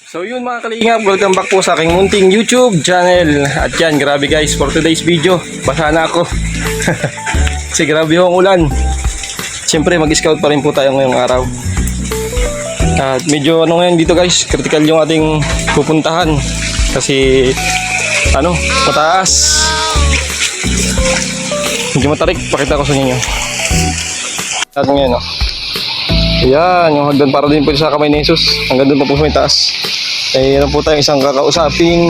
So yun mga kalingap, welcome back po sa aking munting YouTube channel. At yan, grabe guys, for today's video, basa na ako. Kasi grabe yung ulan. Siyempre mag-scout pa rin po tayo ngayong araw. At medyo ano ngayon dito guys, critical yung ating pupuntahan. Kasi mataas. Medyo matarik, pakita ko sa inyo. At ngayon ayan, yung hagdan para din po sa kamay ni Jesus. Hanggang doon pa po may taas. Eh, po tayong isang kakausaping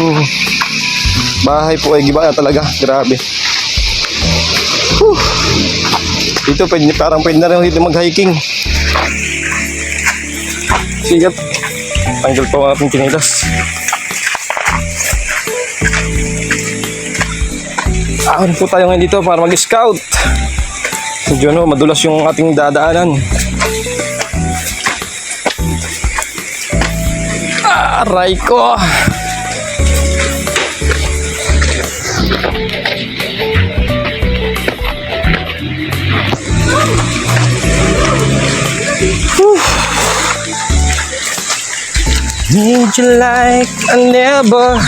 bahay po ay giba na talaga. Grabe. Dito parang pwede na rin dito mag-hiking. Sigat. Tanggal pa mga ating tinilas. Ahon po tayo ngayon dito para mag-scout. Medyo madulas yung ating dadaanan. Aray ko. Need you like I never.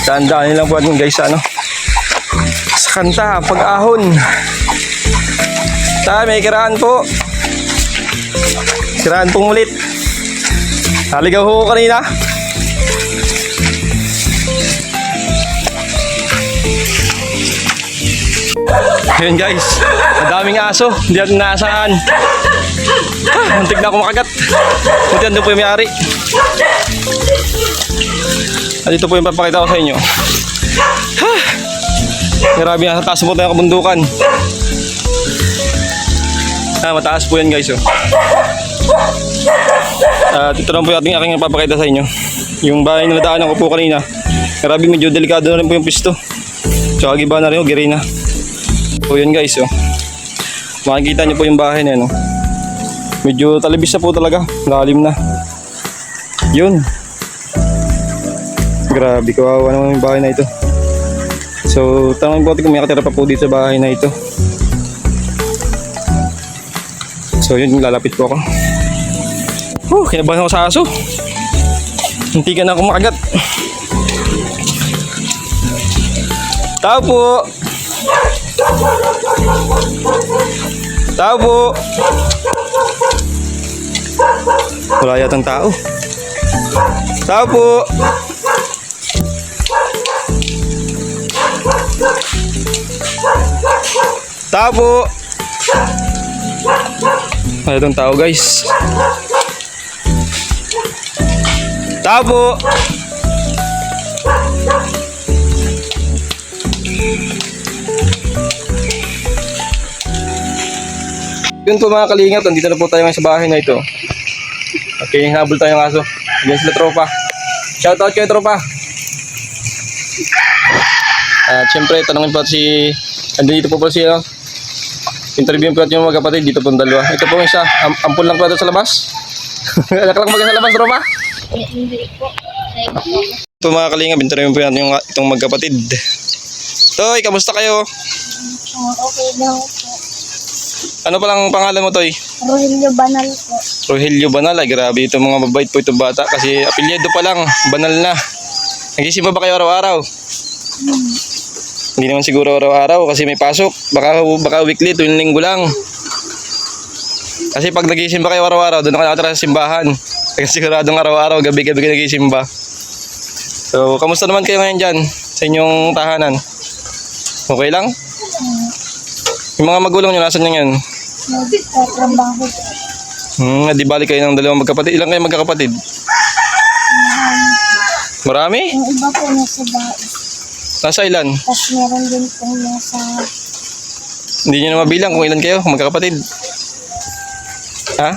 Tandaan nilang po natin guys sa kanta, pag-ahon. May kiraan po. Kiraan pong ulit. Naligaw ko kanina. Ayun guys, ang daming aso. Hindi natin nasaan. Muntik na ako makagat. Muntik na doon po yung may-ari. At ito po yung papakita ko sa inyo. Grabe nga, sa taas po tayo kabundukan. Mataas po yan guys. At ito lang po yung aking papakita sa inyo. Yung bahay na nadaanan ko po kanina. Grabe, medyo delikado na rin po yung pisto. Tsaka giba na rin, giri na. So yun guys, makikita nyo po yung bahay na yun. Medyo talibis na po talaga, lalim na. Yun. Grabe, kawawa naman yung bahay na ito. So tanongin po natin kung may nakatira pa po dito sa bahay na ito. So yun, lalapit po ako. Kinabahan ako sa aso. Hindi ka na ako makagat. Tao po. Tao po. Wala yatang tao. Tao po. Tao po. Wala yatang tao guys. Tao po. Yun po mga kalingap, nandito na po tayo ngayon sa bahay na ito. Okay, habol tayo ng aso. Yan sila tropa. Shoutout kayo tropa. At syempre, tanongin po andito po si interview po yung mga kapatid, dito po ang dalawa. Ito po yung isa, ampun lang po ito sa labas. Anak lang mag sa labas tropa. Hindi po. Ito mga kalingap, interview po natin itong magkapatid. Toy, kamusta kayo? Okay lang po. Ano palang pangalan mo, Toy? Rogelio Banal po. Rogelio Banal. Ay, grabe itong mga mabait po itong bata. Kasi apelyido pa lang, banal na. Nagisimba ba kayo araw-araw? Hindi naman siguro araw-araw kasi may pasok. Baka weekly, tuwing linggo lang. Kasi pag nagisimba kayo araw-araw, doon ka nakatira sa simbahan. Kasi siguradong araw-araw, gabi-gabi kayo nagisimba. So, kamusta naman kayo ngayon dyan sa inyong tahanan? Okay lang? Yung mga magulang nyo, nasan nyo yan? Nagtatrabaho po. Di bali kayo ng dalawang magkapatid. Ilang kayo magkakapatid? Marami? Yung iba po nasa bahay. Nasa ilan? Tapos meron din po nasa... Hindi nyo na mabilang kung ilan kayo magkakapatid. Ha?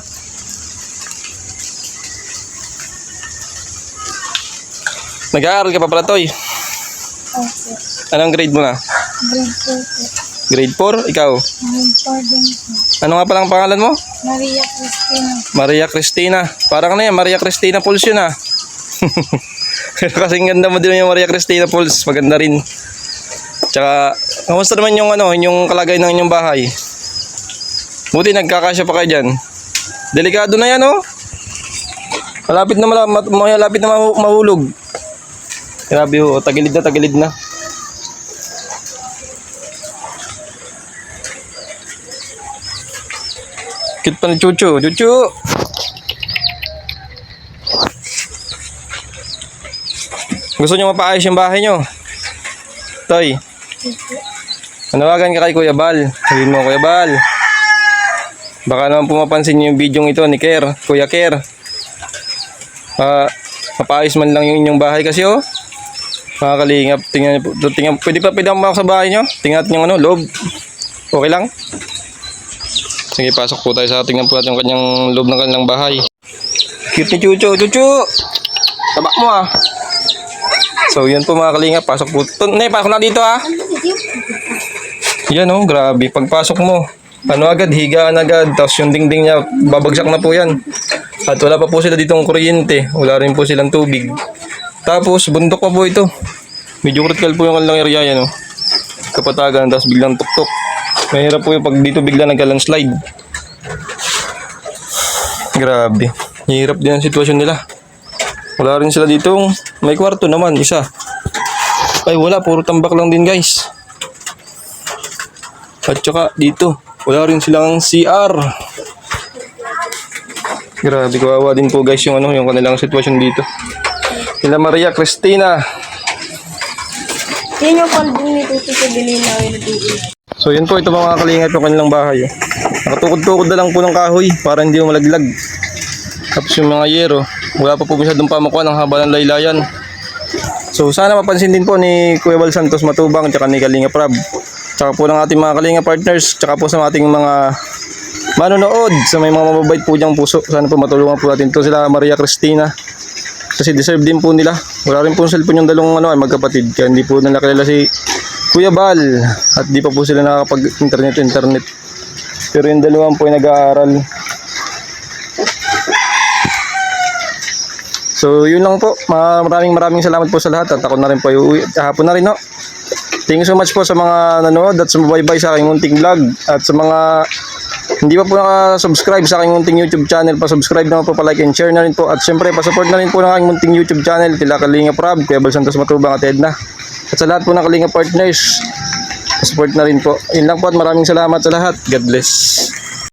Nag-aaral ka pa pala, Toy? Opo. Anong grade mo na? Grade 4 po. Grade 4? Ikaw? Grade 4 din po. Ano nga palang pangalan mo? Maria Cristina. Maria Cristina. Parang ano yan, Maria Cristina Pulse yun ah. Kasing ganda mo din yung Maria Cristina Pulse. Maganda rin. Tsaka, kamusta naman yung yung kalagay ng inyong bahay? Buti nagkakasya pa kayo dyan. Delikado na yan, oh. malapit na mahulog. Grabe ho, tagilid na, tagilid na. Cute pa ni Chuchu. Chuchu! Gusto nyo mapaayos yung bahay nyo? Toy, manawagan ka kay Kuya Bal. Sabihin mo, Kuya Bal, baka naman pumapansin nyo yung video ito ni Ker, Kuya Ker. Mapaayos man lang yung inyong bahay kasi oh. Mga kalingap, tingnan, pwede ako sa bahay nyo? Tingnan natin yung loob. Okay lang? Sige, pasok po tayo sa tingnan po natin yung kanyang loob ng kanilang bahay. Cute ni Chuchu. Chuchu! Tabak mo ah. So yun po mga kalingap, pasok po. Pasok na dito ah. Yan oh, grabe. Pagpasok mo, agad, higaan agad. Tapos yung dingding niya, babagsak na po yan. At wala pa po sila ditong kuryente. Wala rin po silang tubig. Tapos bundok pa po ito. Medyo critical po yung kanilang area yan oh. Kapatagan, tapos biglang tuktok. Mahirap po yung pag dito bigla nagka-landslide. Grabe. Hirap din ang sitwasyon nila. Wala rin sila dito. May kwarto naman, isa. Ay wala, puro tambak lang din guys. At saka dito, wala rin silang CR. Grabe, kawawa din po guys yung yung kanilang sitwasyon dito. Sila Maria Cristina. Yan yung kalding ni Tuti sa Bilina. So yun po, ito mga kalingap yung kanilang bahay. Nakatukod-tukod na lang po ng kahoy para hindi malaglag. Tapos yung mga yero, wala pa po masyadong pamakuan ang haba ng laylayan. So sana mapansin din po ni Kuya Bal Santos Matubang at ni Kalinga Prab. Tsaka po ng ating mga Kalinga partners, tsaka po sa ating mga manonood, sa may mga mababait po diyang puso. Sana po matulungan po natin ito sila Maria Cristina. Kasi deserve din po nila. Wala rin po cellphone yung dalawang magkapatid. Kaya hindi po nila kilala si Kuya Bal. At di pa po sila nakakapag-internet. Pero yung dalawang po ay nag-aaral. So yun lang po. Maraming salamat po sa lahat. At ako na rin po ay uuwi. Hapon na rin no. Thank you so much po sa mga nanood at sumubaybay sa aking munting vlog. At sa mga hindi pa po naka-subscribe sa aking munting YouTube channel, pa-subscribe naman po, pa-like and share na rin po. At syempre, pa-support na rin po ng aking munting YouTube channel, kila Kalinga Prab, Kuya Bal Santos Matubang at Edna. At sa lahat po ng Kalinga partners, pa-support na rin po. Yun lang po at maraming salamat sa lahat. God bless.